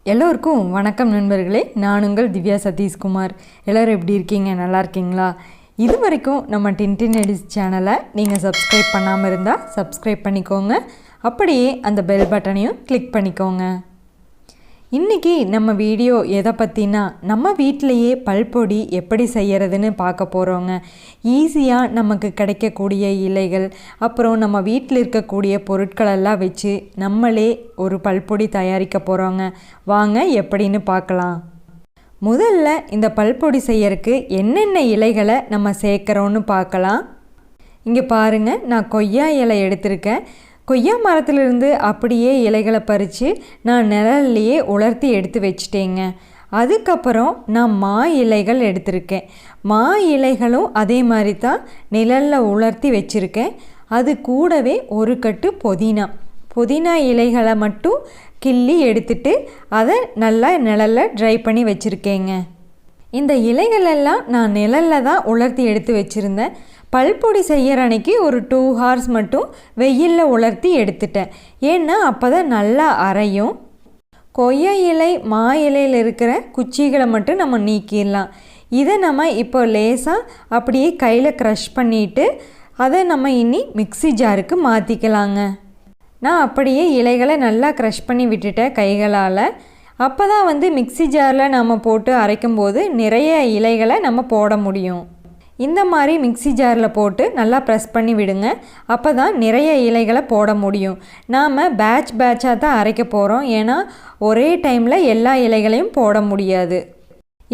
எல்லோருக்கும் வணக்கம் நண்பர்களே. நான் உங்கள் திவ்யா சதீஷ்குமார். எல்லோரும் எப்படி இருக்கீங்க? நல்லா இருக்கீங்களா? இது வரைக்கும் நம்ம டின்டின் சேனலை நீங்கள் சப்ஸ்கிரைப் பண்ணாமல் இருந்தால் சப்ஸ்கிரைப் பண்ணிக்கோங்க. அப்படியே அந்த பெல் பட்டனையும் கிளிக் பண்ணிக்கோங்க. இன்றைக்கி நம்ம வீடியோ எதை பற்றினா, நம்ம வீட்டிலையே பல்பொடி எப்படி செய்கிறதுன்னு பார்க்க போகிறோங்க. ஈஸியாக நமக்கு கிடைக்கக்கூடிய இலைகள், அப்புறம் நம்ம வீட்டில் இருக்கக்கூடிய பொருட்களெல்லாம் வச்சு நம்மளே ஒரு பல்பொடி தயாரிக்க போகிறோங்க. வாங்க எப்படின்னு பார்க்கலாம். முதல்ல இந்த பல்பொடி செய்யறதுக்கு என்னென்ன இலைகளை நம்ம சேர்க்குறோன்னு பார்க்கலாம். இங்கே பாருங்கள், நான் கொய்யா இலை எடுத்திருக்கேன். கொய்யா மரத்துலேருந்து அப்படியே இலைகளை பறித்து நான் நிழல்லையே உலர்த்தி எடுத்து வச்சிட்டேங்க. அதுக்கப்புறம் நான் மா இலைகள் எடுத்திருக்கேன். மா இலைகளும் அதே மாதிரி தான் நிழலில் உலர்த்தி வச்சுருக்கேன். அது கூடவே ஒரு கட்டு புதினா இலைகளை மட்டும் கிள்ளி எடுத்துட்டு அதை நல்லா நிழலில் ட்ரை பண்ணி வச்சுருக்கேங்க. இந்த இலைகளெல்லாம் நான் நிழலில் தான் உலர்த்தி எடுத்து வச்சுருந்தேன். பல்பொடி செய்கிற அன்னைக்கு ஒரு 2 hours மட்டும் வெயிலில் உலர்த்தி எடுத்துட்டேன். ஏன்னா அப்போ தான் நல்லா அரையும். கொய்யா இலை மா இலையில் இருக்கிற குச்சிகளை மட்டும் நம்ம நீக்கிடலாம். இதை நம்ம இப்போ லேசாக அப்படியே கையில் க்ரஷ் பண்ணிவிட்டு அதை நம்ம இனி மிக்ஸி ஜாருக்கு மாற்றிக்கலாங்க. நான் அப்படியே இலைகளை நல்லா க்ரஷ் பண்ணி விட்டுட்டேன் கைகளால். அப்போ தான் மிக்ஸி ஜாரில் நம்ம போட்டு அரைக்கும்போது நிறைய இலைகளை நம்ம போட முடியும். இந்த மாதிரி மிக்ஸி ஜாரில் போட்டு நல்லா ப்ரெஸ் பண்ணி விடுங்க. அப்போ தான் நிறைய இலைகளை போட முடியும். நாம் பேட்சாக தான் அரைக்க போகிறோம். ஏன்னா ஒரே டைமில் எல்லா இலைகளையும் போட முடியாது.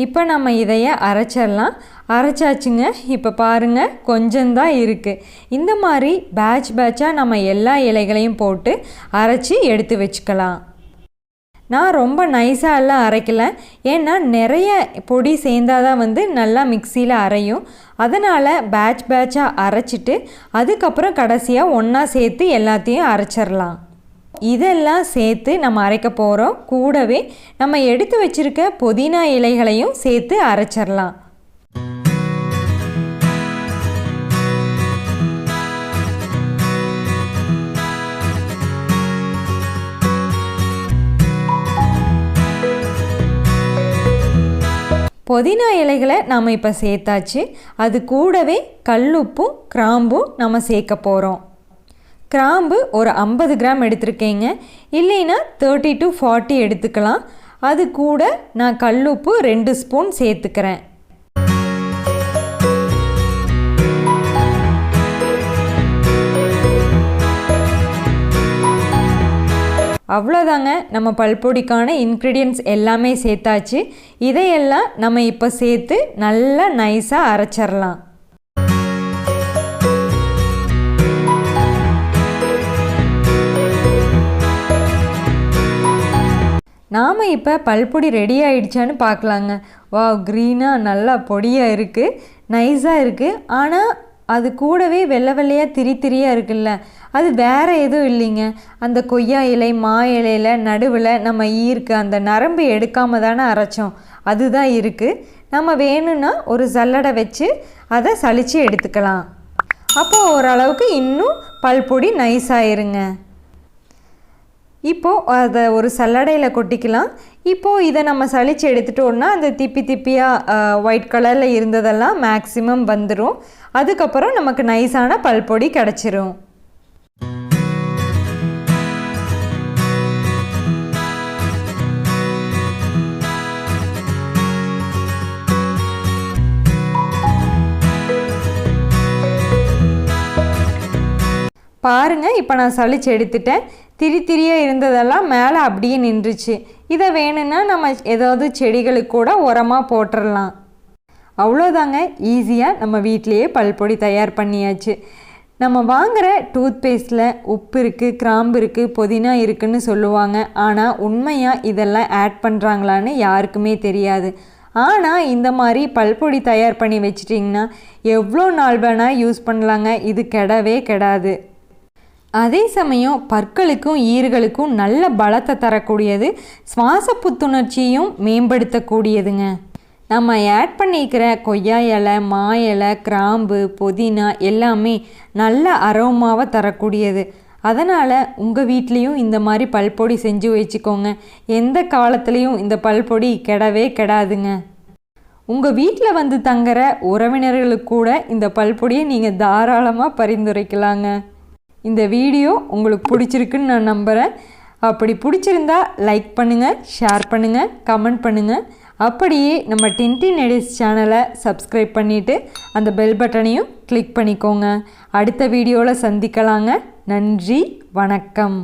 இப்போ நம்ம இதையை அரைச்சிடலாம். அரைச்சாச்சுங்க. இப்போ பாருங்கள், கொஞ்சம்தான் இருக்குது. இந்த மாதிரி பேட்சாக நம்ம எல்லா இலைகளையும் போட்டு அரைச்சி எடுத்து வச்சுக்கலாம். நான் ரொம்ப நைஸாக எல்லாம் அரைக்கல. ஏன்னா நிறைய பொடி சேர்ந்தால் தான் நல்லா மிக்சியில் அரையும். அதனால் பேட்சாக அரைச்சிட்டு அதுக்கப்புறம் கடைசியாக ஒன்றா சேர்த்து எல்லாத்தையும் அரைச்சிடலாம். இதெல்லாம் சேர்த்து நம்ம அரைக்க போகிறோம். கூடவே நம்ம எடுத்து வச்சுருக்க புதினா இலைகளையும் சேர்த்து அரைச்சிடலாம். புதினா இலைகளை நாம் இப்போ சேர்த்தாச்சு. அது கூடவே கல்லுப்பும் கிராம்பும் நம்ம சேர்க்க போகிறோம். கிராம்பு ஒரு 50 கிராம் எடுத்துருக்கேங்க. இல்லைன்னா 30 to 40 எடுத்துக்கலாம். அது கூட நான் கல்லுப்பு 2 ஸ்பூன் சேர்த்துக்கிறேன். அவ்வளோதாங்க, நம்ம பல்பொடிக்கான இன்க்ரீடியன்ட்ஸ் எல்லாமே சேர்த்தாச்சு. இதையெல்லாம் நம்ம இப்போ சேர்த்து நல்லா நைஸாக அரைச்சிடலாம். நாம் இப்போ பல்பொடி ரெடி ஆகிடுச்சான்னு பார்க்கலாங்க. வா, க்ரீனாக நல்லா பொடியாக இருக்குது, நைஸாக இருக்குது. ஆனால் அது கூடவே வெள்ளையாக திரியாக இருக்குல்ல, அது வேறு எதுவும் இல்லைங்க. அந்த கொய்யா இலை மா இலையில் நடுவில் நம்ம ஈர்க்க அந்த நரம்பு எடுக்காமல் தானே அரைச்சோம், அதுதான் இருக்குது. நம்ம வேணும்னா ஒரு சல்லடை வச்சு அதை சலித்து எடுத்துக்கலாம். அப்போ ஓரளவுக்கு இன்னும் பல்பொடி நைஸாயிருங்க. இப்போது அதை ஒரு சல்லடையில் கொட்டிக்கலாம். இப்போது இதை நம்ம சலித்து எடுத்துட்டோன்னா அந்த திப்பியாக ஒயிட் கலரில் இருந்ததெல்லாம் மேக்ஸிமம் வந்துடும். அதுக்கப்புறம் நமக்கு நைஸான பல்பொடி கிடச்சிரும். பாருங்கள், இப்போ நான் சலிச்சு எடுத்துட்டேன். திரியாக இருந்ததெல்லாம் மேலே அப்படியே நின்றுச்சு. இதை வேணும்னா நம்ம ஏதாவது செடிகளுக்கு கூட உரமாக போட்டுடலாம். அவ்வளோதாங்க, ஈஸியாக நம்ம வீட்டிலையே பல்பொடி தயார் பண்ணியாச்சு. நம்ம வாங்குகிற டூத்பேஸ்ட்டில் உப்பு இருக்குது, கிராம்பு இருக்குது, புதினா இருக்குதுன்னு சொல்லுவாங்க. ஆனால் உண்மையாக இதெல்லாம் ஆட் பண்ணுறாங்களான்னு யாருக்குமே தெரியாது. ஆனால் இந்த மாதிரி பல்பொடி தயார் பண்ணி வச்சிட்டிங்கன்னா எவ்வளோ நாள் வேணால் யூஸ் பண்ணலாங்க. இது கெடவே கெடாது. அதே சமயம் பற்களுக்கும் ஈறுகளுக்கும் நல்ல பலத்தை தரக்கூடியது, சுவாச புத்துணர்ச்சியும் மேம்படுத்தக்கூடியதுங்க. நம்ம ஆட் பண்ணிக்கிற கொய்யா இலை, மா இலை, கிராம்பு, புதினா எல்லாமே நல்ல அரோமாவை தரக்கூடியது. அதனால் உங்கள் வீட்லேயும் இந்த மாதிரி பல்பொடி செஞ்சு வச்சுக்கோங்க. எந்த காலத்துலேயும் இந்த பல்பொடி கெடவே கெடாதுங்க. உங்கள் வீட்டில் வந்து தங்குற உறவினர்களுக்கு கூட இந்த பல்பொடியை நீங்கள் தாராளமாக பரிந்துரைக்கலாங்க. இந்த வீடியோ உங்களுக்கு பிடிச்சிருக்குன்னு நான் நம்புகிறேன். அப்படி பிடிச்சிருந்தா லைக் பண்ணுங்கள், ஷேர் பண்ணுங்கள், கமெண்ட் பண்ணுங்கள். அப்படியே நம்ம டின்டின் எடிட்ஸ் சேனலை சப்ஸ்கிரைப் பண்ணிவிட்டு அந்த பெல் பட்டனையும் கிளிக் பண்ணிக்கோங்க. அடுத்த வீடியோவில் சந்திக்கலாங்க. நன்றி, வணக்கம்.